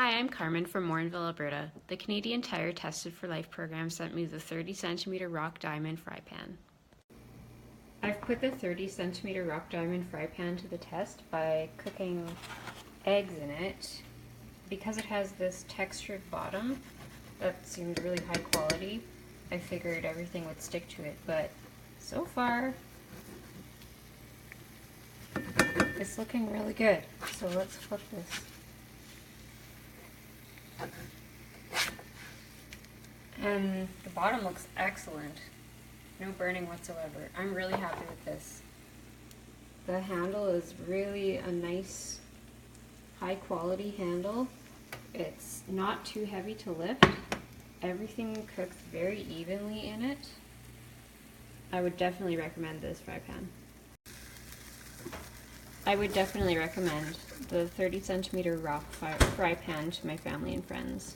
Hi, I'm Carmen from Morinville, Alberta. The Canadian Tire Tested for Life program sent me the 30 centimeter rock diamond fry pan. I've put the 30 centimeter rock diamond fry pan to the test by cooking eggs in it. Because it has this textured bottom that seemed really high quality, I figured everything would stick to it, but so far it's looking really good. So let's flip this. And the bottom looks excellent. No burning whatsoever. I'm really happy with this. The handle is really a nice, high quality handle. It's not too heavy to lift. Everything cooks very evenly in it. I would definitely recommend this fry pan. I would definitely recommend the 30 centimeter rock fry pan to my family and friends.